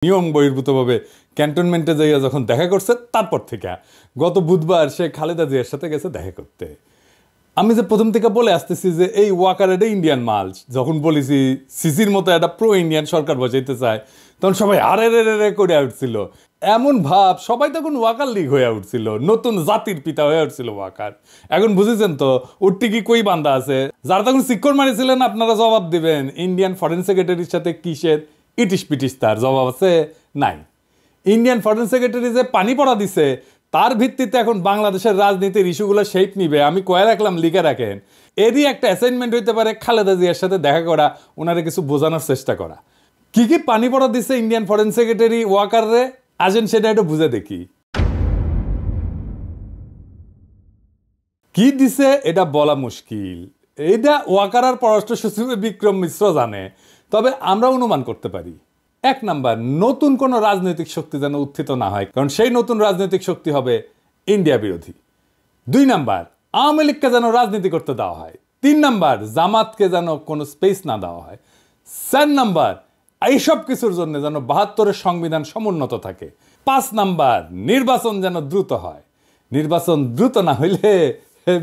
নিয়ম বহির্ভূতভাবে ক্যান্টনমেন্টে যাইয়া যখন দেখা করছে তারপর থেকে গত বুধবার সে খালেদা জিয়ার সাথে গেছে দেখা করতে। আমি যে প্রথম থেকে বলে আসতেছি যে এই ওয়াকার এটা ইন্ডিয়ান মাল, যখন বলেছি সিসির মতো একটা প্রো ইন্ডিয়ান সরকার বসাইতে চায় তখন সবাই আরে রে রে করে উঠছিল, এমন ভাব সবাই তখন ওয়াকার লীগ হয়ে উঠছিল, নতুন জাতির পিতা হয়ে উঠছিল ওয়াকার। এখন বুঝেছেন তো উঠতে কি কই বান্ধা আছে, যারা তখন শিক্ষর মারিছিলেন আপনারা জবাব দিবেন ইন্ডিয়ান ফরেন সেক্রেটারির সাথে কিসের ইটিস পিটিস, তার জবাব আছে নাই। ইন্ডিয়ান ফরেন সেক্রেটারি যে পানি পড়া দিছে তার ভিত্তিতে এখন বাংলাদেশের রাজনীতির ইস্যুগুলো শেপ নিবে, আমি কয়ে রাখলাম লিখে রাখেন। এরই একটা অ্যাসাইনমেন্ট হইতে পারে খালেদা জিয়ার সাথে দেখা করা, ওনারা কিছু বোঝানোর চেষ্টা করা। কি কি পানি পড়া দিছে ইন্ডিয়ান ফরেন সেক্রেটারি ওয়াকাররে, আসেন সেটা একটু বুঝে দেখি। কি দিছে এটা বলা মুশকিল, এটা ওয়াকার আর পররাষ্ট্র সচিব বিক্রম মিশ্র জানে, তবে আমরা অনুমান করতে পারি। এক নাম্বার, নতুন কোনো রাজনৈতিক শক্তি যেন উত্থিত না হয়, কারণ সেই নতুন রাজনৈতিক শক্তি হবে ইন্ডিয়া বিরোধী। 2 নাম্বার, আওয়ামী লীগকে যেন রাজনীতি করতে দেওয়া হয়। 3 নাম্বার, জামাতকে যেন কোনো স্পেস না দেওয়া হয়। 4 নাম্বার, এইসব কিছুর জন্য যেন 72-এর সংবিধান সমুন্নত থাকে। 5 নাম্বার, নির্বাচন যেন দ্রুত হয়। নির্বাচন দ্রুত না হইলে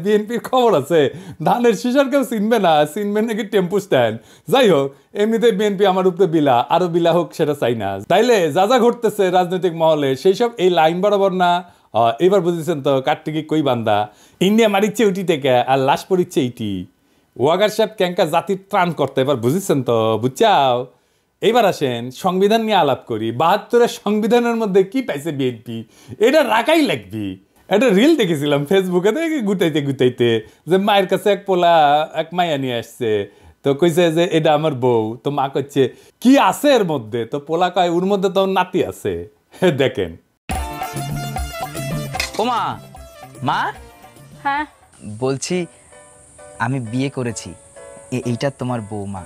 বিএনপির খবর আছে ধানের শিশার কেউ চিনবে না, চিনবে নাকি টেম্পু স্ট্যান্ড। যাই হোক, এমনিতে বিএনপি আমার উপরে বিলা, আরো বিলা হোক সেটা চাই না। তাইলে যা যা ঘটতেছে রাজনৈতিক মহলে সেই সব এই লাইন বরাবর না। এবার বুঝেছেন তো কাটটিকি কই বান্দা, ইন্ডিয়া মারিচ্ছে উটি থেকে আর লাশ পড়িচ্ছে ইটি। ওয়াগার সাহেব ক্যাঙ্কা জাতির ত্রাণ করতে, এবার বুঝেছেন তো, বুঝছাও। এইবার আসেন সংবিধান নিয়ে আলাপ করি। 72-এর সংবিধানের মধ্যে কি পাইছে বিএনপি, এটা রাখাই লাগবি। একটা রিল দেখেছিলাম ফেসবুকে, দেখি গুটাইতে গুটাইতে যে মায়ের কাছে এক পোলা এক মাইয়া নিয়ে আসছে, তো কইছে যে এটা আমার বউ, তো মা কইছে কি আছে এর মধ্যে, তো পোলা কয় ওর মধ্যে তো নাতি আছে। দেখেন। ও মা, মা, হ্যাঁ বলছি আমি বিয়ে করেছি, এইটা তোমার বৌমা।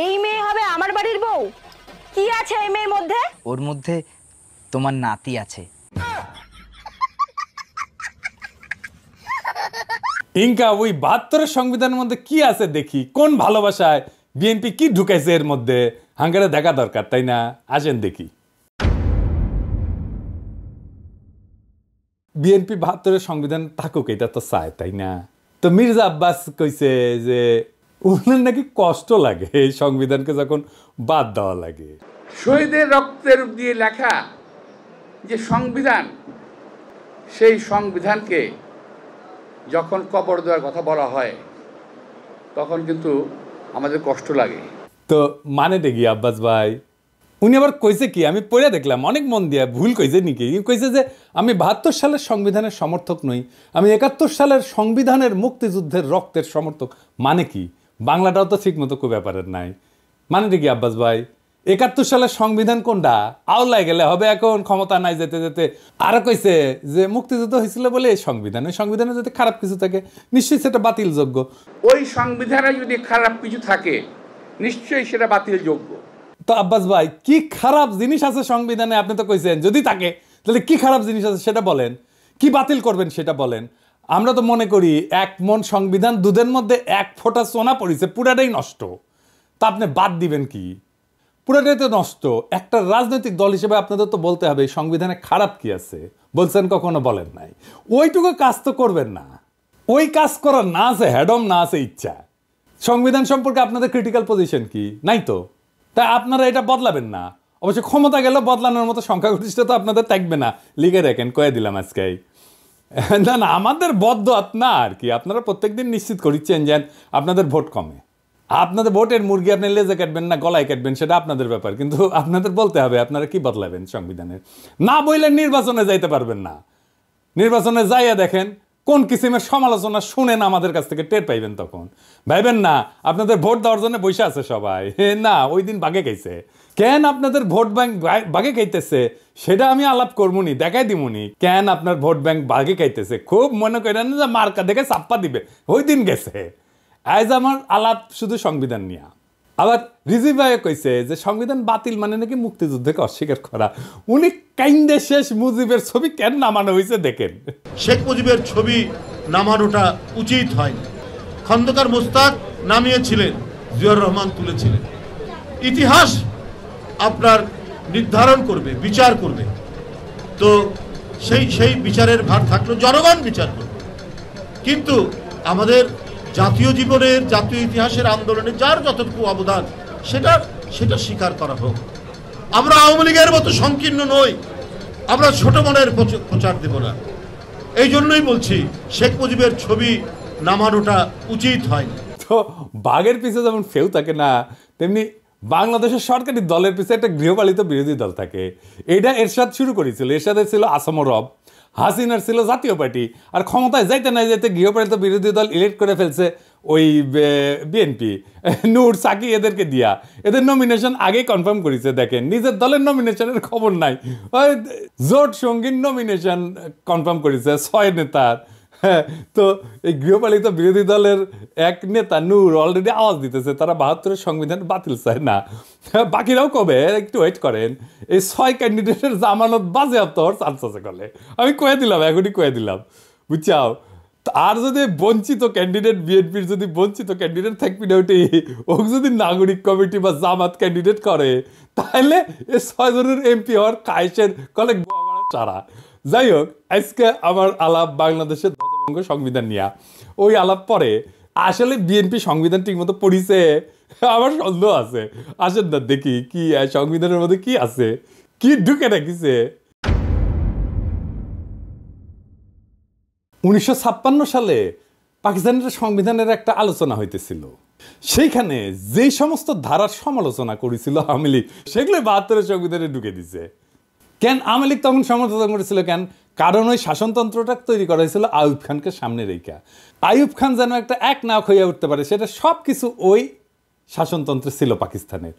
এই মেয়ে হবে আমার বাড়ির বউ? কি আছে এই মেয়ের মধ্যে? ওর মধ্যে তোমার নাতি আছে। ইনকা ওই 72-এর সংবিধানের মধ্যে কি আছে দেখি, কোন ভালোবাসায় বিএনপি কি ঢুকাইছে এর মধ্যে, হাঙ্গারে দেখা দরকার, তাই না? আসেন দেখি। বিএনপি 72-এর সংবিধান থাকুক এটা তো চায়, তাই না? তো মির্জা আব্বাস কইছে যে ওনার নাকি কষ্ট লাগে এই সংবিধানকে যখন বাদ দেওয়া লাগে। শহীদের রক্তের দিয়ে লেখা যে সংবিধান, সেই সংবিধানকে যখন কবর দেওয়ার কথা বলা হয় তখন কিন্তু আমাদের কষ্ট লাগে। তো মানেটা কি আব্বাস ভাই? উনি আবার কইছে কি, আমি পড়ে দেখলাম অনেক মন দিয়া, ভুল কইছে নাকি, কইছে যে আমি 72 সালের সংবিধানের সমর্থক নই, আমি 71 সালের সংবিধানের মুক্তিযুদ্ধের রক্তের সমর্থক। মানে কি, বাংলাটাও তো ঠিক মতো কো ব্যাপারের নাই। মানেটা কি আব্বাস ভাই? 71 সালের সংবিধান কোনটা, আওলায় গেলে হবে এখন ক্ষমতা নাই যেতে যেতে। আরো কইছে যে মুক্তিযুদ্ধ হয়েছিল বলে এই সংবিধান, ওই সংবিধানে যদি খারাপ কিছু থাকে নিশ্চয়ই সেটা বাতিলযোগ্য। ওই সংবিধানে যদি খারাপ কিছু থাকে নিশ্চয়ই সেটা বাতিলযোগ্য। তো আব্বাস ভাই কি খারাপ জিনিস আছে সংবিধানে, আপনি তো কইছেন যদি থাকে, তাহলে কি খারাপ জিনিস আছে সেটা বলেন, কি বাতিল করবেন সেটা বলেন। আমরা তো মনে করি 1 মণ সংবিধান, দুধের মধ্যে 1 ফোঁটা সোনা পড়েছে, পুরাটাই নষ্ট, তা আপনি বাদ দিবেন কি? পুরাটাই তো নষ্ট। একটা রাজনৈতিক দল হিসেবে আপনাদের তো বলতে হবে সংবিধানে খারাপ কি আছে, বলছেন কখনো? বলেন নাই। ওইটুকু কাজ তো করবেন না, ওই কাজ করার না আছে হ্যাডম, না আছে ইচ্ছা। সংবিধান সম্পর্কে আপনাদের ক্রিটিক্যাল পজিশন কি? নাই তো, তাই আপনারা এটা বদলাবেন না। অবশ্য ক্ষমতা গেলে বদলানোর মতো সংখ্যাগরিষ্ঠতা আপনাদের থাকবে না, লিখে রাখেন, কয়ে দিলাম আজকে। না না, আমাদের বদ্ধ না আর কি, আপনারা প্রত্যেকদিন নিশ্চিত করিচ্ছেন যে আপনাদের ভোট কমে। আপনাদের ভোটের মুরগি আপনি লেজে কাটবেন না গলায় কাটবেন সেটা আপনাদের ব্যাপার, কিন্তু আপনাদের বলতে হবে আপনারা কি বদলাবেন সংবিধানের। না বললে নির্বাচনে যাইতে পারবেন না। নির্বাচনে যাইয়া দেখেন কোন কিসিমের সমালোচনা শুনেন আমাদের কাছ থেকে টের পাইবেন, তখন ভাইবেন না আপনাদের ভোট দেওয়ার জন্য বসে আছে সবাই। না, ওই দিন বাগে খাইছে। কেন আপনাদের ভোট ব্যাংক বাগে খাইতেছে সেটা আমি আলাপ করবনি, দেখাই দিমুনি কেন আপনার ভোট ব্যাংক বাগে খাইতেছে। খুব মনে করেন যে মার্কা দেখে চাপ্পা দিবে, ওই দিন গেছে। আজ আমার আলাপ শুধু সংবিধান নিয়ে। আবার রিজিভ ভাই কইছে যে সংবিধান বাতিল মানে নাকি মুক্তিযুদ্ধকে অস্বীকার করা। উনি কাইন্দে শেষ মুজিবের ছবি কেন নামানো হয়েছে দেখেন। শেখ মুজিবের ছবি নামানোটা উচিত হয়নি। খন্দকার মোস্তাক নামিয়েছিলেন, জিয়াউর রহমান তুলেছিলেন। ইতিহাস আপনার নির্ধারণ করবে, বিচার করবে। তো সেই বিচারের ভার থাকলো, জনগণ বিচার করবে। কিন্তু আমাদের জাতীয় জীবনের, জাতীয় ইতিহাসের আন্দোলনে যার যতটুকু অবদান সেটা স্বীকার করা হোক। আমরা আওয়ামী লীগের মতো সংকীর্ণ নই, আমরা ছোট মনের প্রচার দেব না। এই জন্যই বলছি শেখ মুজিবের ছবি নামানোটা উচিত হয়নি। তো বাঘের পিছে যেমন ফেউ থাকে না, তেমনি বাংলাদেশের সরকারি দলের পিছে একটা গৃহপালিত বিরোধী দল থাকে। এটা এরশাদ শুরু করেছিল। এরশাদের ছিল আসাম রব, হাসিনার ছিল জাতীয় পার্টি, আর ক্ষমতায় যাইতে না যাইতে গৃহপালিত বিরোধী দল ইলেক্ট করে ফেলছে ওই বিএনপি, নূর সাকি এদেরকে দিয়া। এদের নমিনেশন আগেই কনফার্ম করেছে। দেখেন, নিজের দলের নমিনেশনের খবর নাই, ওই জোট সঙ্গীর নমিনেশন কনফার্ম করেছে 6 নেতার। হ্যাঁ, তো এই গৃহপালিত বিরোধী দলের এক নেতা নূর অলরেডি আওয়াজ দিতেছে তারা 72-এর সংবিধান বাতিল চায় না। বাকিরাও কবে, একটু ওয়েট করেন, এই 6 ক্যান্ডিডেটের জামানত বাজেয়াপ্ত হওয়ার চান্স আছে কলে। আমি কয়ে দিলাম, এখনই কয়ে দিলাম, বুঝছাও। আর যদি বঞ্চিত ক্যান্ডিডেট, বিএনপির যদি বঞ্চিত ক্যান্ডিডেট থাকবি না, ওটি ও যদি নাগরিক কমিটি বা জামাত ক্যান্ডিডেট করে, তাহলে এই 6 জনের এমপি হওয়ার কায়েসের কলে সারা। যাই হোক, আজকে আমার আলাপ বাংলাদেশের ধ্বজভঙ্গ সংবিধান নিয়ে। ওই আলাপ পরে আসলে বিএনপি সংবিধান ঠিক মতো পড়িছে আমার সন্দেহ আছে। আসেন না দেখি কি সংবিধানের মধ্যে কি আছে, কি ঢুকে রাখিছে। 1956 সালে পাকিস্তানের সংবিধানের একটা আলোচনা হইতেছিল। সেইখানে যেই সমস্ত ধারার সমালোচনা করেছিল আওয়ামী লীগ, সেগুলো 72-এর সংবিধানে ঢুকে দিছে। কেন আওয়ামী লীগ তখন সমালোচনা করেছিল? কেন? কারণ ওই শাসনতন্ত্রটা তৈরি করা হয়েছিল আইয়ুব খানকে সামনে রেখা। আইয়ুব খান যেন একটা এক নাক হইয়া উঠতে পারে, সেটা সব কিছু ওই শাসনতন্ত্রে ছিল পাকিস্তানের।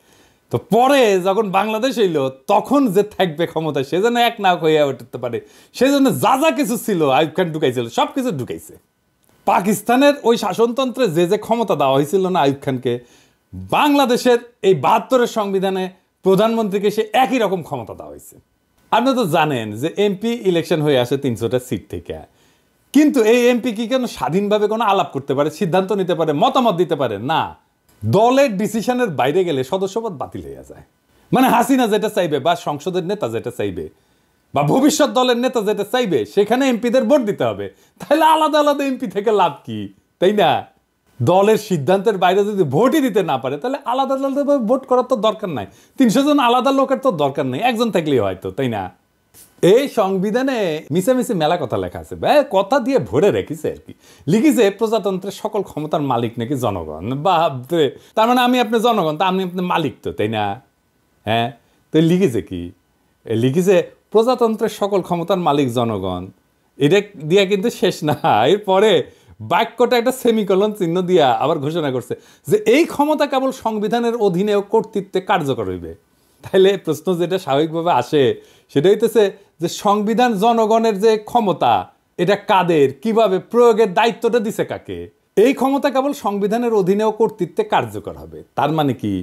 তো পরে যখন বাংলাদেশ এলো, তখন যে থাকবে ক্ষমতায়, সে যেন এক নাক হইয়া উঠতে পারে, সেজন্য যা যা কিছু ছিল আইয়ুব খান ঢুকাইছিল, সব কিছু ঢুকাইছে। পাকিস্তানের ওই শাসনতন্ত্রে যে যে ক্ষমতা দেওয়া হয়েছিল না আইয়ুব খানকে, বাংলাদেশের এই 72-এর সংবিধানে প্রধানমন্ত্রীকে সে একই রকম ক্ষমতা দেওয়া হয়েছে। আপনি তো জানেন যে এমপি ইলেকশন হয়ে আসে 300টা সিট থেকে, কিন্তু এই এমপি কি কেন স্বাধীনভাবে কোনো আলাপ করতে পারে, সিদ্ধান্ত নিতে পারে, মতামত দিতে পারে না? দলের ডিসিশনের বাইরে গেলে সদস্যপদ বাতিল হয়ে যায়। মানে হাসিনা যেটা চাইবে, বা সংসদের নেতা যেটা চাইবে, বা ভবিষ্যৎ দলের নেতা যেটা চাইবে, সেখানে এমপিদের ভোট দিতে হবে। তাহলে আলাদা আলাদা এমপি থেকে লাভ কি, তাই না? দলের সিদ্ধান্তের বাইরে যদি ভোটই দিতে না পারে, তাহলে আলাদা আলাদাভাবে ভোট করার তো দরকার নাই। 300 জন আলাদা লোকের তো দরকার নেই, একজন থাকলেই হয়তো, তাই না? এই সংবিধানে মিশামিশি মেলা কথা লেখা আছে, কথা দিয়ে ভরে রেখেছে আর কি। লিখেছে প্রজাতন্ত্রের সকল ক্ষমতার মালিক নাকি জনগণ। বাপরে, তার মানে আমি আপনি জনগণ, তা আমি আপনি মালিক তো, তাই না? হ্যাঁ, তো লিখেছে কি? লিখেছে প্রজাতন্ত্রের সকল ক্ষমতার মালিক জনগণ। এটা দিয়া কিন্তু শেষ না, এরপরে বাক্যটা একটা সেমিকলন চিহ্ন দিয়া আবার ঘোষণা করছে যে এই ক্ষমতা কেবল সংবিধানের অধীনে ও কর্তৃত্বে কার্যকর হইবে। তাহলে প্রশ্ন যেটা স্বাভাবিকভাবে আসে সেটা হইতেছে যে সংবিধান জনগণের যে ক্ষমতা, এটা কাদের, কিভাবে প্রয়োগের দায়িত্বটা দিছে কাকে? এই ক্ষমতা কেবল সংবিধানের অধীনে ও কর্তৃত্বে কার্যকর হবে। তার মানে কি?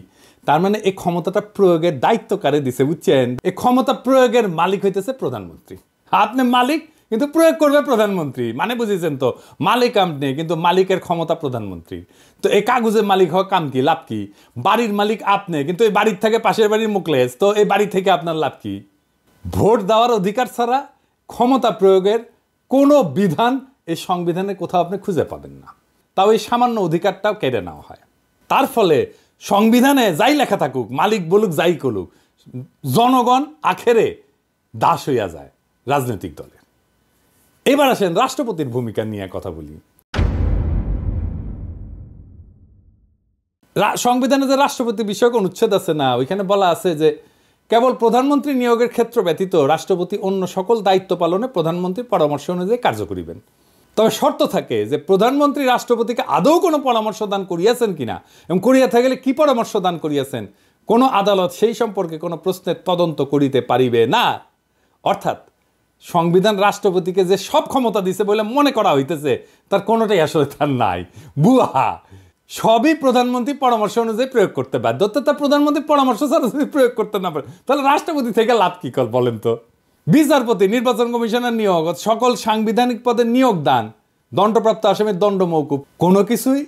তার মানে এই ক্ষমতাটা প্রয়োগের দায়িত্ব কারে দিছে, বুঝছেন? এই ক্ষমতা প্রয়োগের মালিক হইতেছে প্রধানমন্ত্রী। আপনি মালিক, কিন্তু প্রয়োগ করবে প্রধানমন্ত্রী। মানে বুঝেছেন তো, মালিক আপনি, কিন্তু মালিকের ক্ষমতা প্রধানমন্ত্রী। তো এই কাগজের মালিক হওয়া কাম কি, লাভ কি? বাড়ির মালিক আপনি, কিন্তু এই বাড়ির থেকে পাশের বাড়ির মুখলেস, তো এই বাড়ি থেকে আপনার লাভ কি? ভোট দেওয়ার অধিকার ছাড়া ক্ষমতা প্রয়োগের কোনো বিধান এই সংবিধানে কোথাও আপনি খুঁজে পাবেন না। তাও এই সামান্য অধিকারটাও কেড়ে নেওয়া হয়। তার ফলে সংবিধানে যাই লেখা থাকুক, মালিক বলুক যাই করুক, জনগণ আখেরে দাস হইয়া যায় রাজনৈতিক দলের। এবার আসেন রাষ্ট্রপতির ভূমিকা নিয়ে কথা বলি। সংবিধানে যে রাষ্ট্রপতি বিষয়ক অনুচ্ছেদ আছে না, ওইখানে বলা আছে যে কেবল প্রধানমন্ত্রী নিয়োগের ক্ষেত্র ব্যতীত রাষ্ট্রপতি অন্য সকল দায়িত্ব পালনে প্রধানমন্ত্রীর পরামর্শ অনুযায়ী কার্য করিবেন। তবে শর্ত থাকে যে প্রধানমন্ত্রী রাষ্ট্রপতিকে আদৌ কোনো পরামর্শ দান করিয়াছেন কিনা, এবং করিয়া থাকলে কি পরামর্শ দান করিয়াছেন, কোনো আদালত সেই সম্পর্কে কোনো প্রশ্নের তদন্ত করিতে পারিবে না। অর্থাৎ সংবিধান রাষ্ট্রপতিকে যে সব ক্ষমতা দিছে বলে মনে করা হইতেছে, তার কোনোটাই আসলে তার নাই, বুয়া। সবই প্রধানমন্ত্রী পরামর্শ অনুযায়ী প্রয়োগ করতে বাধ্য। তা প্রধানমন্ত্রী পরামর্শ ছাড়া যদি প্রয়োগ করতে না পারে, তাহলে রাষ্ট্রপতি থেকে লাভ কি কর বলেন তো? বিচারপতি, নির্বাচন কমিশনের নিয়োগ, সকল সাংবিধানিক পদের নিয়োগ দান, দণ্ডপ্রাপ্ত আসামির দণ্ড মওকুফ, কোনো কিছুই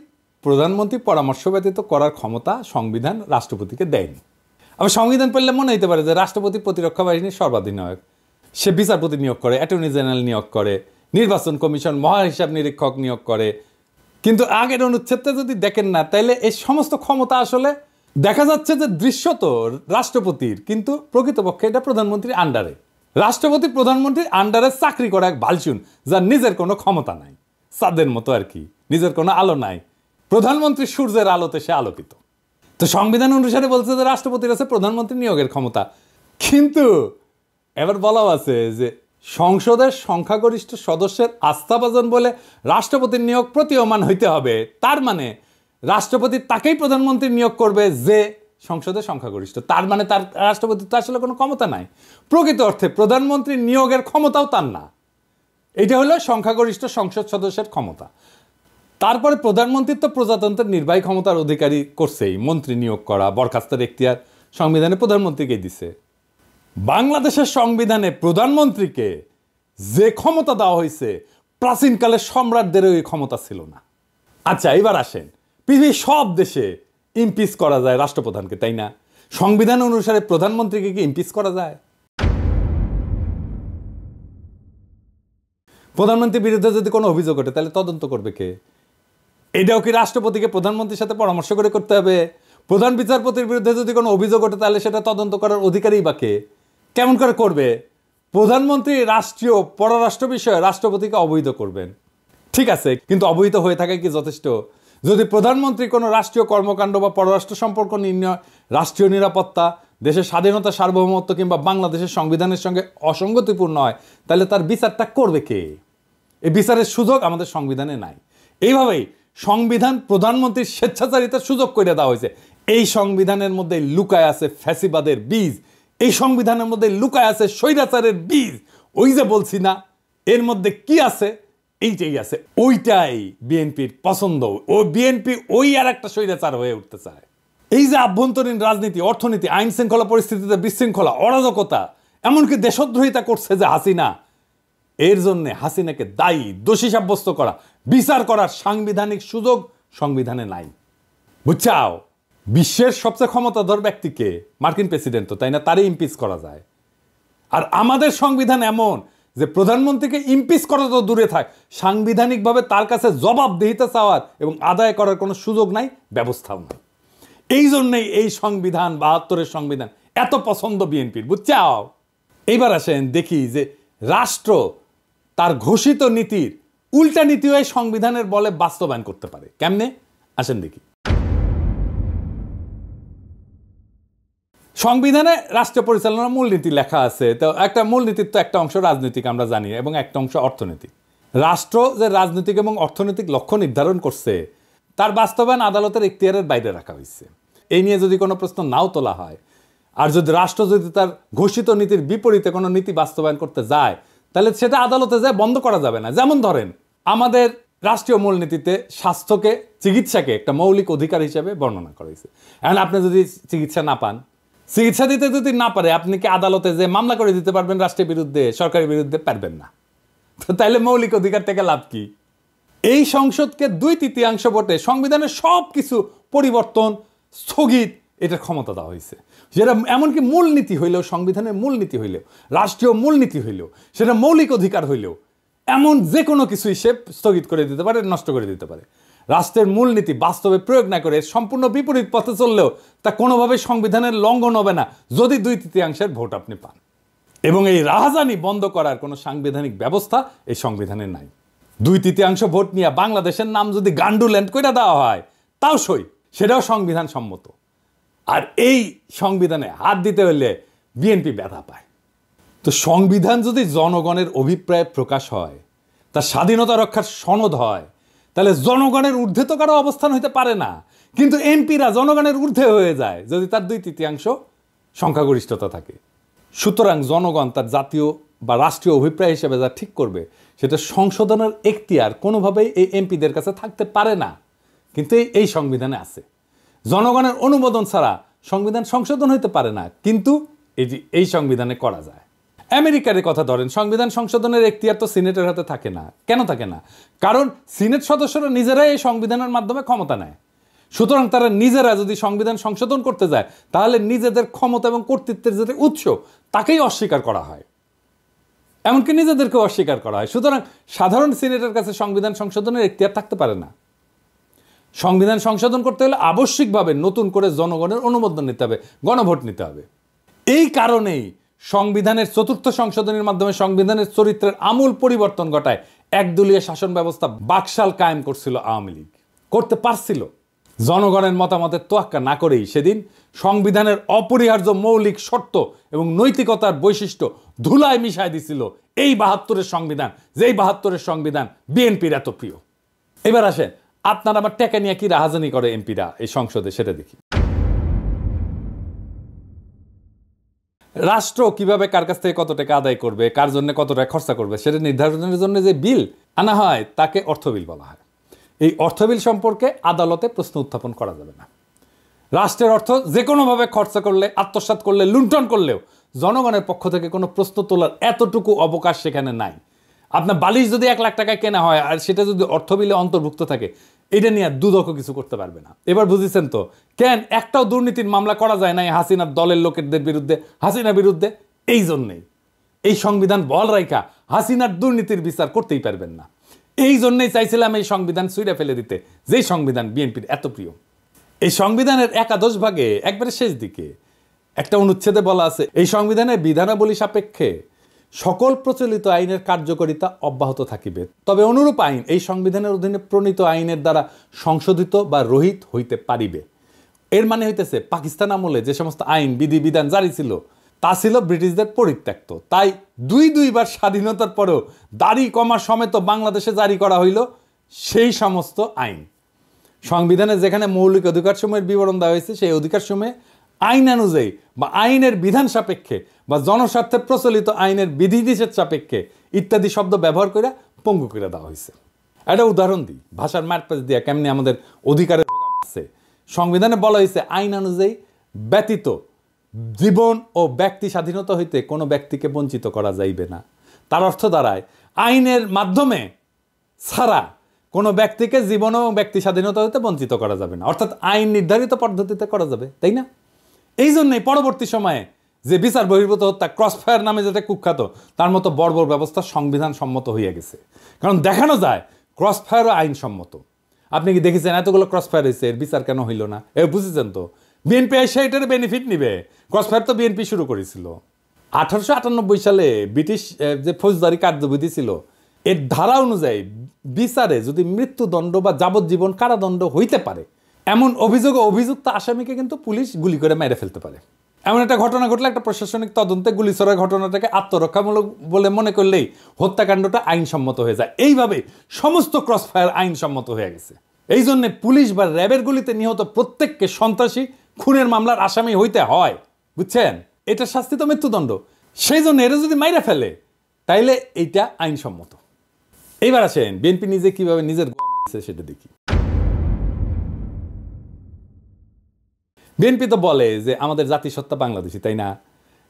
প্রধানমন্ত্রী পরামর্শ ব্যতীত করার ক্ষমতা সংবিধান রাষ্ট্রপতিকে দেয়নি। আবার সংবিধান পড়লে মনে হতে পারে যে রাষ্ট্রপতি প্রতিরক্ষা বাহিনীর সর্বাধিনায়ক, সে বিচারপতি নিয়োগ করে, অ্যাটর্নি জেনারেল নিয়োগ করে, নির্বাচন কমিশন মহাহিসাব নিরীক্ষক নিয়োগ করে। কিন্তু আগের অনুচ্ছেদটা যদি দেখেন না, তাইলে এই সমস্ত ক্ষমতা আসলে দেখা যাচ্ছে যে দৃশ্যত রাষ্ট্রপতির, কিন্তু প্রকৃতপক্ষে এটা প্রধানমন্ত্রীর আন্ডারে। রাষ্ট্রপতি প্রধানমন্ত্রীর আন্ডারে চাকরি করা এক বালচুন, যার নিজের কোনো ক্ষমতা নাই, চাঁদের মতো আর কি, নিজের কোনো আলো নাই। প্রধানমন্ত্রী সূর্যের আলোতে সে আলোকিত। তো সংবিধান অনুসারে বলছে যে রাষ্ট্রপতির আছে প্রধানমন্ত্রী নিয়োগের ক্ষমতা, কিন্তু এবার বলাও আছে যে সংসদের সংখ্যাগরিষ্ঠ সদস্যের আস্থাভাজন বলে রাষ্ট্রপতির নিয়োগ প্রতীয়মান হইতে হবে। তার মানে রাষ্ট্রপতি তাকেই প্রধানমন্ত্রী নিয়োগ করবে যে সংসদের সংখ্যাগরিষ্ঠ। তার মানে তার রাষ্ট্রপতির তো আসলে কোনো ক্ষমতা নাই। প্রকৃত অর্থে প্রধানমন্ত্রী নিয়োগের ক্ষমতাও তার না, এটা হলো সংখ্যাগরিষ্ঠ সংসদ সদস্যের ক্ষমতা। তারপরে প্রধানমন্ত্রী তো প্রজাতন্ত্রের নির্বাহী ক্ষমতার অধিকারী করছেই, মন্ত্রী নিয়োগ করা, বরখাস্তের এখতিয়ার সংবিধানে প্রধানমন্ত্রীকেই দিছে। বাংলাদেশের সংবিধানে প্রধানমন্ত্রীকে যে ক্ষমতা দেওয়া হয়েছে, প্রাচীনকালের সম্রাটদেরও এই ক্ষমতা ছিল না। আচ্ছা, এবার আসেন, পৃথিবীর সব দেশে ইমপিচ করা যায় রাষ্ট্রপ্রধানকে, তাই না? সংবিধান অনুসারে প্রধানমন্ত্রীকে কি ইমপিচ করা যায়? প্রধানমন্ত্রীর বিরুদ্ধে যদি কোনো অভিযোগ ওঠে, তাহলে তদন্ত করবে কে? এটাও কি রাষ্ট্রপতিকে প্রধানমন্ত্রীর সাথে পরামর্শ করে করতে হবে? প্রধান বিচারপতির বিরুদ্ধে যদি কোনো অভিযোগ ওঠে, তাহলে সেটা তদন্ত করার অধিকারী বা কে? কেমন করে করবে? প্রধানমন্ত্রী রাষ্ট্রীয় পররাষ্ট্র বিষয়ে রাষ্ট্রপতিকে অবহিত করবেন, ঠিক আছে, কিন্তু অবহিত হয়ে থাকা কি যথেষ্ট? যদি প্রধানমন্ত্রী কোনো রাষ্ট্রীয় কর্মকাণ্ড বা পররাষ্ট্র সম্পর্ক নির্ণয়, রাষ্ট্রীয় নিরাপত্তা, দেশের স্বাধীনতা, সার্বভৌমত্ব কিংবা বাংলাদেশের সংবিধানের সঙ্গে অসঙ্গতিপূর্ণ হয়, তাহলে তার বিচারটা করবে কে? এই বিচারের সুযোগ আমাদের সংবিধানে নাই। এইভাবেই সংবিধান প্রধানমন্ত্রীর স্বেচ্ছাচারিতার সুযোগ করে দেওয়া হয়েছে। এই সংবিধানের মধ্যে লুকায় আছে ফ্যাসিবাদের বীজ, এই সংবিধানের মধ্যে লুকায় আছে স্বৈরাচারের বীজ। ওই যে বলছি না, এর মধ্যে কি আছে? এইটাই আছে, ওইটাই বিএনপির পছন্দ। ও বিএনপি ওই আর একটা স্বৈরাচার হয়ে উঠতে চায়। এই যে আভ্যন্তরীণ রাজনীতি, অর্থনীতি, আইন শৃঙ্খলা পরিস্থিতিতে বিশৃঙ্খলা, অরাজকতা, এমনকি দেশদ্রোহিতা করছে যে হাসিনা, এর জন্য হাসিনাকে দায়ী, দোষী সাব্যস্ত করা, বিচার করার সাংবিধানিক সুযোগ সংবিধানে নাই। বুঝছাও? বিশ্বের সবচেয়ে ক্ষমতাধর ব্যক্তিকে, মার্কিন প্রেসিডেন্ট তো, তাই না, তারই ইমপিচ করা যায়। আর আমাদের সংবিধান এমন যে প্রধানমন্ত্রীকে ইমপিচ করা তো দূরে থাক, সাংবিধানিকভাবে তার কাছে জবাবদিহিতা চাওয়ার এবং আদায় করার কোনো সুযোগ নাই, ব্যবস্থাও নাই। এই জন্যই এই সংবিধান, ৭২-এর সংবিধান এত পছন্দ বিএনপির। বুঝছাও? এইবার আসেন দেখি যে রাষ্ট্র তার ঘোষিত নীতির উল্টা নীতিও এই সংবিধানের বলে বাস্তবায়ন করতে পারে। কেমনে? আসেন দেখি। সংবিধানে রাষ্ট্র পরিচালনার মূলনীতি লেখা আছে। তো একটা মূলনীতির তো একটা অংশ রাজনৈতিক, আমরা জানি, এবং একটা অংশ অর্থনৈতিক। রাষ্ট্র যে রাজনৈতিক এবং অর্থনৈতিক লক্ষ্য নির্ধারণ করছে, তার বাস্তবায়ন আদালতের এখতিয়ারের বাইরে রাখা হয়েছে। এই নিয়ে যদি কোনো প্রশ্ন নাও তোলা হয়, আর যদি রাষ্ট্র যদি তার ঘোষিত নীতির বিপরীতে কোনো নীতি বাস্তবায়ন করতে যায়, তাহলে সেটা আদালতে যায় বন্ধ করা যাবে না। যেমন ধরেন, আমাদের রাষ্ট্রীয় মূলনীতিতে স্বাস্থ্যকে, চিকিৎসাকে একটা মৌলিক অধিকার হিসেবে বর্ণনা করা হয়েছে। এখন আপনি যদি চিকিৎসা না পান, চিকিৎসা দিতে যদি না পারে, আপনি কি আদালতে যে মামলা করে দিতে পারবেন রাষ্ট্রের বিরুদ্ধে, সরকারের বিরুদ্ধে? পারবেন না। তো তাইলে মৌলিক অধিকার থেকে লাভ কি? এই সংসদকে 2/3 ভোটে সংবিধানের সব কিছু পরিবর্তন, স্থগিত, এটার ক্ষমতা দেওয়া হয়েছে। যেটা এমনকি মূলনীতি হইলেও, সংবিধানের মূলনীতি হইলেও, রাষ্ট্রীয় মূলনীতি হইলেও, সেটা মৌলিক অধিকার হইলেও, এমন যে কোনো কিছুই সে স্থগিত করে দিতে পারে, নষ্ট করে দিতে পারে। রাষ্ট্রের মূলনীতি বাস্তবে প্রয়োগ না করে সম্পূর্ণ বিপরীত পথে চললেও তা কোনোভাবে সংবিধানের লঙ্ঘন হবে না, যদি 2/3 ভোট আপনি পান। এবং এই রাহাজানি বন্ধ করার কোনো সাংবিধানিক ব্যবস্থা এই সংবিধানে নাই। 2/3 ভোট নিয়ে বাংলাদেশের নাম যদি গান্ডুল্যান্ড করে দেওয়া হয়, তাও সই, সেটাও সংবিধান সম্মত। আর এই সংবিধানে হাত দিতে হলে বিএনপি ব্যথা পায়। তো সংবিধান যদি জনগণের অভিপ্রায় প্রকাশ হয়, তার স্বাধীনতা রক্ষার সনদ হয়, তাহলে জনগণের ঊর্ধ্বে তো কারো অবস্থান হইতে পারে না। কিন্তু এমপিরা জনগণের ঊর্ধ্বে হয়ে যায় যদি তার 2/3 সংখ্যাগরিষ্ঠতা থাকে। সুতরাং জনগণ তার জাতীয় বা রাষ্ট্রীয় অভিপ্রায় হিসেবে যা ঠিক করবে, সেটা সংশোধনের এখতিয়ার কোনোভাবেই এই এমপিদের কাছে থাকতে পারে না। কিন্তু এই সংবিধানে আছে। জনগণের অনুমোদন ছাড়া সংবিধান সংশোধন হইতে পারে না, কিন্তু এই সংবিধানে করা যায়। আমেরিকার কথা ধরেন, সংবিধান সংশোধনের এখতিয়ার তো সিনেটের হাতে থাকে না। কেন থাকে না? কারণ সিনেট সদস্যরা নিজেরাই এই সংবিধানের মাধ্যমে ক্ষমতা নেয়। সুতরাং তারা নিজেরা যদি সংবিধান সংশোধন করতে যায় তাহলে নিজেদের ক্ষমতা এবং কর্তৃত্বের যে উৎস তাকেই অস্বীকার করা হয়, এমনকি নিজেদেরকেও অস্বীকার করা হয়। সুতরাং সাধারণ সিনেটের কাছে সংবিধান সংশোধনের এখতিয়ার থাকতে পারে না। সংবিধান সংশোধন করতে হলে আবশ্যিকভাবে নতুন করে জনগণের অনুমোদন নিতে হবে, গণভোট নিতে হবে। এই কারণেই সংবিধানের চতুর্থ সংশোধনীর মাধ্যমে সংবিধানের চরিত্রের আমূল পরিবর্তন ঘটায় একদলীয় শাসন ব্যবস্থা বাকশাল কায়েম করছিল আওয়ামী লীগ, করতে পারছিল। জনগণের মতামতের তোয়াক্কা না করেই সেদিন সংবিধানের অপরিহার্য মৌলিক শর্ত এবং নৈতিকতার বৈশিষ্ট্য ধুলায় মিশায় দিছিল এই ৭২-এর সংবিধান, যেই ৭২-এর সংবিধান বিএনপির এত প্রিয়। এবার আসেন, আপনার আমার টেকা নিয়ে কি রাহাজানি করে এমপিরা এই সংসদে, সেটা দেখি। রাষ্ট্র কিভাবে কার কাছ থেকে কত টাকা আদায় করবে, কার জন্য কত টাকা খরচা করবে সেটা নির্ধারণের জন্য যে বিল আনা হয় তাকে অর্থ বিল বলা হয়। এই অর্থ বিল সম্পর্কে আদালতে প্রশ্ন উত্থাপন করা যাবে না। রাষ্ট্রের অর্থ যে কোনোভাবে খরচা করলে, আত্মসাৎ করলে, লুণ্ঠন করলেও জনগণের পক্ষ থেকে কোনো প্রশ্ন তোলার এতটুকু অবকাশ সেখানে নাই। আপনার বালিশ যদি ১ লাখ টাকায় কেনা হয় আর সেটা যদি অর্থ বিলে অন্তর্ভুক্ত থাকে, এটা নিয়ে দুদকও কিছু করতে পারবে না। এবার বুঝেছেন তো কেন একটাও দুর্নীতির মামলা করা যায় নাই হাসিনার দলের লোকেদের বিরুদ্ধে, হাসিনার বিরুদ্ধে? এই জন্যেই এই সংবিধান বল রাইখা হাসিনার দুর্নীতির বিচার করতেই পারবেন না। এই জন্যই চাইছিলাম এই সংবিধান ছুঁড়ে ফেলে দিতে, যেই সংবিধান বিএনপির এত প্রিয়। এই সংবিধানের ১১ ভাগে একবারে শেষ দিকে একটা অনুচ্ছেদে বলা আছে, এই সংবিধানের বিধানাবলী সাপেক্ষে সকল প্রচলিত আইনের কার্যকারিতা অব্যাহত থাকিবে, তবে অনুরূপ আইন এই সংবিধানের অধীনে প্রণীত আইনের দ্বারা সংশোধিত বা রহিত হইতে পারিবে। এর মানে হইতেছে পাকিস্তান আমলে যে সমস্ত আইন বিধি বিধান জারি ছিল তা ছিল ব্রিটিশদের পরিত্যক্ত, তাই দুইবার স্বাধীনতার পরেও দাড়ি কমা সমেত বাংলাদেশে জারি করা হইল সেই সমস্ত আইন। সংবিধানে যেখানে মৌলিক অধিকারসমূহের বিবরণ দেওয়া হয়েছে সেই অধিকারসমূহে আইন অনুযায়ী বা আইনের বিধান সাপেক্ষে বা জনস্বার্থে প্রচলিত আইনের বিধিনিষেধ সাপেক্ষে ইত্যাদি শব্দ ব্যবহার করে পঙ্গু করে দেওয়া হয়েছে। একটা উদাহরণ দিই, ভাষার মারপ্যাচ দিয়া কেমনি আমাদের অধিকারের আছে। সংবিধানে বলা হয়েছে আইন অনুযায়ী ব্যতীত জীবন ও ব্যক্তি স্বাধীনতা হইতে কোনো ব্যক্তিকে বঞ্চিত করা যাইবে না। তার অর্থ দাঁড়ায় আইনের মাধ্যমে ছাড়া কোনো ব্যক্তিকে জীবন ও ব্যক্তি স্বাধীনতা হইতে বঞ্চিত করা যাবে না, অর্থাৎ আইন নির্ধারিত পদ্ধতিতে করা যাবে, তাই না? এই জন্যই পরবর্তী সময়ে যে বিচার বহির্ভূত হত্যা, ক্রসফায়ার নামে যেটা কুখ্যাত, তার মতো বর্বর ব্যবস্থা সংবিধান সম্মত হইয়া গেছে। কারণ দেখানো যায় ক্রসফায়ারও আইনসম্মত। আপনি কি দেখেছেন এতগুলো ক্রসফায়ার হয়েছে, এর বিচার কেন হইল না? বুঝেছেন তো বিএনপি এসে এটার বেনিফিট নিবে। ক্রসফায়ার তো বিএনপি শুরু করেছিল। 1898 সালে ব্রিটিশ যে ফৌজদারি কার্যবিধি ছিল এর ধারা অনুযায়ী বিচারে যদি মৃত্যুদণ্ড বা যাবজ্জীবন কারাদণ্ড হইতে পারে এমন অভিযোগে অভিযুক্ত আসামিকে কিন্তু পুলিশ গুলি করে মেরে ফেলতে পারে। এমন একটা ঘটনা ঘটলে একটা প্রশাসনিক তদন্তে গুলি ছোড়ার ঘটনাটাকে আত্মরক্ষামূলক বলে মনে করলেই হত্যাকাণ্ডটা আইনসম্মত হয়ে যায়। এইভাবে সমস্ত ক্রসফায়ার আইনসম্মত হয়ে গেছে। এই জন্য পুলিশ বা র্যাবের গুলিতে নিহত প্রত্যেককে সন্ত্রাসী, খুনের মামলার আসামি হইতে হয়, বুঝছেন? এটা শাস্তি তো মৃত্যুদণ্ড। সেই জন্য এরা যদি মাইরা ফেলে তাইলে এইটা আইনসম্মত। এইবার আসেন বিএনপি নিজে কিভাবে নিজের সেটা দেখি। বিএনপি তো বলে যে আমাদের জাতিসত্তা বাংলাদেশি, তাই না?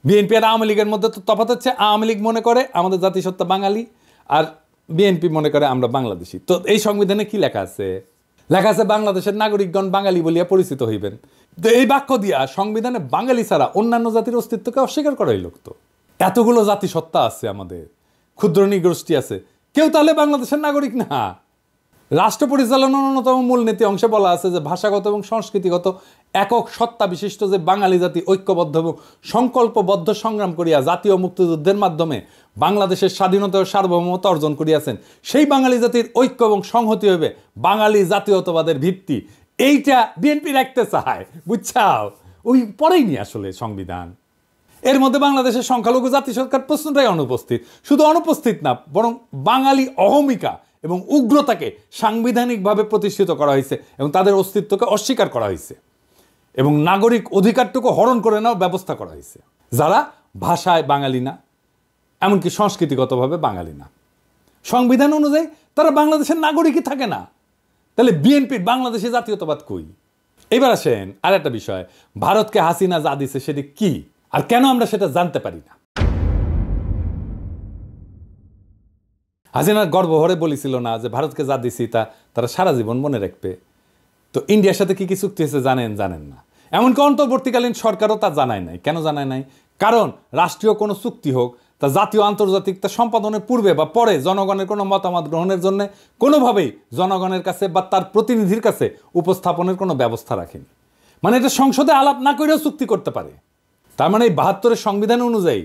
বিএনপি আর আওয়ামী লীগের মধ্যে তো তফাৎ হচ্ছে, আওয়ামী লীগ মনে করে আমাদের জাতিসত্তা বাঙালি আর বিএনপি মনে করে আমরা বাংলাদেশি। তো এই সংবিধানে কি লেখা আছে? লেখা আছে বাংলাদেশের নাগরিকগণ বাঙালি বলিয়া পরিচিত হইবেন। তো এই বাক্য দিয়া সংবিধানে বাঙালি ছাড়া অন্যান্য জাতির অস্তিত্বকে অস্বীকার করা হইল। তো এতগুলো জাতিসত্তা আছে, আমাদের ক্ষুদ্র নৃগোষ্ঠী আছে, কেউ তাহলে বাংলাদেশের নাগরিক না। রাষ্ট্র পরিচালনার অন্যতম মূলনীতি অংশে বলা আছে যে ভাষাগত এবং সংস্কৃতিগত একক সত্তা বিশিষ্ট যে বাঙালি জাতি ঐক্যবদ্ধ এবং সংকল্পবদ্ধ সংগ্রাম করিয়া জাতীয় মুক্তিযুদ্ধের মাধ্যমে বাংলাদেশের স্বাধীনতা ও সার্বভৌমত্ব অর্জন করিয়াছেন, সেই বাঙালি জাতির ঐক্য এবং সংহতি হবে বাঙালি জাতীয়তাবাদের ভিত্তি। এইটা বিএনপি রাখতে চায়, বুঝছাও? ওই পরেই নি আসলে সংবিধান। এর মধ্যে বাংলাদেশের সংখ্যালঘু জাতি সরকার প্রশ্নটাই অনুপস্থিত। শুধু অনুপস্থিত না, বরং বাঙালি অহমিকা এবং উগ্রতাকে সাংবিধানিকভাবে প্রতিষ্ঠিত করা হয়েছে এবং তাদের অস্তিত্বকে অস্বীকার করা হয়েছে এবং নাগরিক অধিকারটুকু হরণ করে নেওয়ার ব্যবস্থা করা হয়েছে, যারা ভাষায় বাঙালি না, এমনকি সংস্কৃতিগতভাবে বাঙালি না। সংবিধান অনুযায়ী তারা বাংলাদেশের নাগরিকই থাকে না। তাহলে বিএনপির বাংলাদেশে জাতীয়তাবাদ কই? এবার আসেন আর একটা বিষয়, ভারতকে হাসিনা যা দিছে সেটি কি আর কেন আমরা সেটা জানতে পারি না? হাসিনা গর্বভরে বলেছিল না যে ভারতকে যা দিছি তা তারা সারা জীবন মনে রাখবে? তো ইন্ডিয়ার সাথে কি কি চুক্তি হয়েছে জানেন না। এমনকি অন্তর্বর্তীকালীন সরকারও তা জানায় নাই। কেন জানায় নাই? কারণ রাষ্ট্রীয় কোনো চুক্তি হোক, তা জাতীয় আন্তর্জাতিক তা সম্পাদনের পূর্বে বা পরে জনগণের কোনো মতামত গ্রহণের জন্য কোনোভাবেই জনগণের কাছে বা তার প্রতিনিধির কাছে উপস্থাপনের কোনো ব্যবস্থা রাখেনি। মানে এটা সংসদে আলাপ না করেও চুক্তি করতে পারে। তার মানে এই 72-এর সংবিধান অনুযায়ী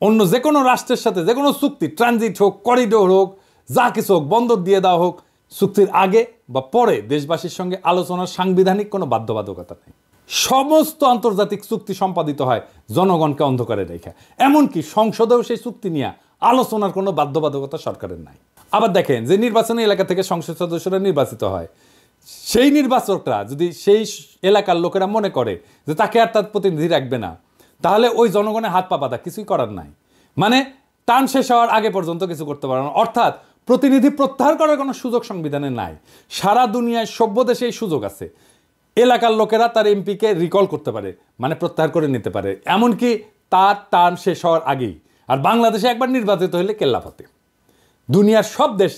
অন্য যে কোনো রাষ্ট্রের সাথে যে কোনো চুক্তি, ট্রানজিট হোক, করিডোর হোক, যা কিছু হোক, বন্দর দিয়ে দেওয়া হোক, চুক্তির আগে বা পরে দেশবাসীর সঙ্গে আলোচনার সাংবিধানিক কোনো বাধ্যবাধকতা নেই। সমস্ত আন্তর্জাতিক চুক্তি সম্পাদিত হয় জনগণকে অন্ধকারে রেখে। এমনকি সংসদেও সেই চুক্তি নিয়ে আলোচনার কোনো বাধ্যবাধকতা সরকারের নাই। আবার দেখেন, যে নির্বাচনী এলাকা থেকে সংসদ সদস্যরা নির্বাচিত হয়, সেই নির্বাচকরা যদি সেই এলাকার লোকেরা মনে করে যে তাকে আর তার প্রতিনিধি রাখবে না, তাহলে ওই জনগণের হাত পা বাঁধা, কিছুই করার নাই। মানে টার্ম শেষ হওয়ার আগে পর্যন্ত কিছু করতে পারে না। অর্থাৎ প্রতিনিধি প্রত্যাহার করার কোনো সুযোগ সংবিধানে নাই। সারা দুনিয়ায় সভ্য দেশে এই সুযোগ আছে। এলাকার লোকেরা তার এমপিকে রিকল করতে পারে, মানে প্রত্যাহার করে নিতে পারে, এমনকি তার টার্ম শেষ হওয়ার আগেই। আর বাংলাদেশে একবার নির্বাচিত হলে কেল্লাফতে। দুনিয়ার সব দেশ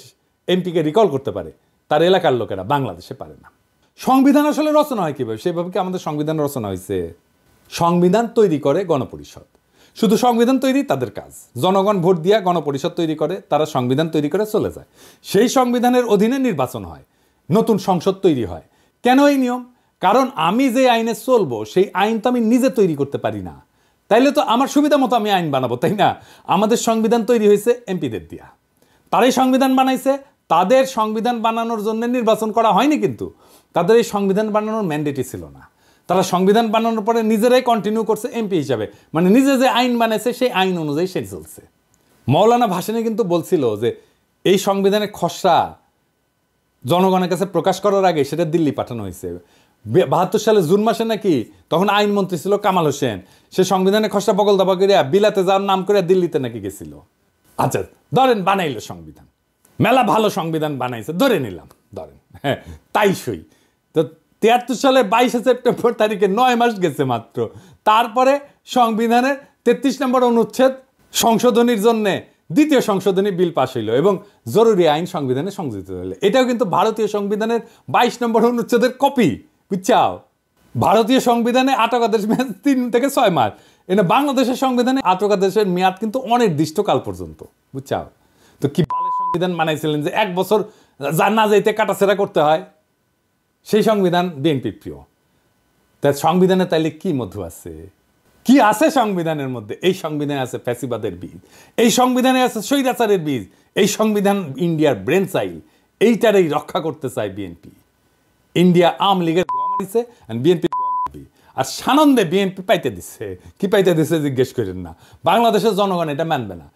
এমপিকে রিকল করতে পারে, তার এলাকার লোকেরা, বাংলাদেশে পারে না। সংবিধান আসলে রচনা হয় কীভাবে? সেভাবে কি আমাদের সংবিধান রচনা হয়েছে? সংবিধান তৈরি করে গণপরিষদ। শুধু সংবিধান তৈরি তাদের কাজ। জনগণ ভোট দিয়া গণপরিষদ তৈরি করে, তারা সংবিধান তৈরি করে চলে যায়। সেই সংবিধানের অধীনে নির্বাচন হয়, নতুন সংসদ তৈরি হয়। কেন এই নিয়ম? কারণ আমি যে আইনে চলবো সেই আইন তো আমি নিজে তৈরি করতে পারি না। তাইলে তো আমার সুবিধা মতো আমি আইন বানাবো, তাই না? আমাদের সংবিধান তৈরি হয়েছে এমপিদের দিয়া। তারাই সংবিধান বানাইছে। তাদের সংবিধান বানানোর জন্য নির্বাচন করা হয়নি, কিন্তু তাদের এই সংবিধান বানানোর ম্যান্ডেটই ছিল না। তারা সংবিধান বানানোর পরে নিজেরাই কন্টিনিউ করছে এমপি হিসাবে, মানে নিজে যে আইন বানাইছে সেই আইন অনুযায়ী সে চলছে। মৌলানা ভাসানী কিন্তু বলছিল যে এই সংবিধানের খসড়া জনগণের কাছে প্রকাশ করার আগে সেটা দিল্লি পাঠানো হয়েছে। 72 সালে জুন মাসে নাকি, তখন আইনমন্ত্রী ছিল কামাল হোসেন, সে সংবিধানের খসড়া বগল দাবা করিয়া বিলাতে যাওয়ার নাম করে দিল্লিতে নাকি গেছিল। আচ্ছা ধরেন বানাইলো সংবিধান, মেলা ভালো সংবিধান বানাইছে, ধরে নিলাম, ধরেন হ্যাঁ তাই সই। তো 73 সালে 22 সেপ্টেম্বর তারিখে 9 মাস গেছে মাত্র। তারপরে সংবিধানের 33 নম্বর অনুচ্ছেদ সংশোধনীর জন্য দ্বিতীয় সংশোধনী বিল পাশ হইল এবং জরুরি আইন সংবিধানে সংযোজিত হইল। এটাও কিন্তু ভারতীয় সংবিধানের 22 নম্বর অনুচ্ছেদের কপি, বুঝছাও? ভারতীয় সংবিধানে আটকাদেশ মেয়াদ 3 থেকে 6 মাস। এনে বাংলাদেশের সংবিধানে আটকাদেশের মেয়াদ কিন্তু অনির্দিষ্টকাল পর্যন্ত, বুঝছাও? তো কি বালের সংবিধান বানাইছিলেন যে 1 বছর না যাইতে কাটাছেড়া করতে হয়? সেই সংবিধান বিএনপি প্রিয়। তাই সংবিধানে তাইলে কি মধু আছে? কি আছে সংবিধানের মধ্যে? এই সংবিধানে আছে ফ্যাসিবাদের বীজ, এই সংবিধানে আছে স্বৈরাচারের বীজ। এই সংবিধান ইন্ডিয়ার ব্রেন চাইল, এইটারই রক্ষা করতে চায় বিএনপি। ইন্ডিয়া আওয়ামী লীগের গোয়া মারিছে আর বিএনপি গোয়া মারবি। আর সানন্দে বিএনপি পাইতে দিচ্ছে। কি পাইতে দিচ্ছে জিজ্ঞেস করেন না। বাংলাদেশের জনগণ এটা মানবে না।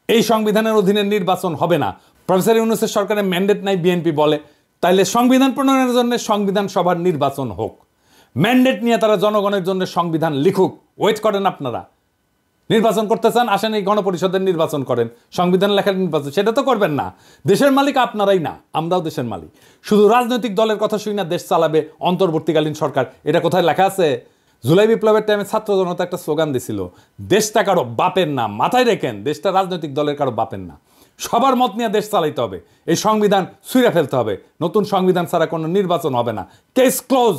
এই সংবিধানের অধীনে নির্বাচন হবে না। প্রফেসর ইউনূসের সরকারের ম্যান্ডেট নাই, বিএনপি বলে। তাইলে সংবিধান প্রণয়নের জন্য সংবিধান সভার নির্বাচন হোক। ম্যান্ডেট নিয়ে তারা জনগণের জন্য সংবিধান লিখুক। ওয়েট করেন আপনারা। নির্বাচন করতে চান, আসেন এই গণপরিষদের নির্বাচন করেন। সংবিধান লেখার নির্বাচন সেটা তো করবেন না। দেশের মালিক আপনারাই না, আমরাও দেশের মালিক। শুধু রাজনৈতিক দলের কথা শুনি না দেশ চালাবে অন্তর্বর্তীকালীন সরকার, এটা কোথায় লেখা আছে? জুলাই বিপ্লবের টাইমে ছাত্র জনতা একটা স্লোগান দিছিল, দেশটা কারো বাপের না। মাথায় রেখেন, দেশটা রাজনৈতিক দলের কারো বাপের না। সবার মত নিয়ে দেশ চালাইতে হবে। এই সংবিধান ছুঁড়ে ফেলতে হবে। নতুন সংবিধান ছাড়া কোনো নির্বাচন হবে না। Case close.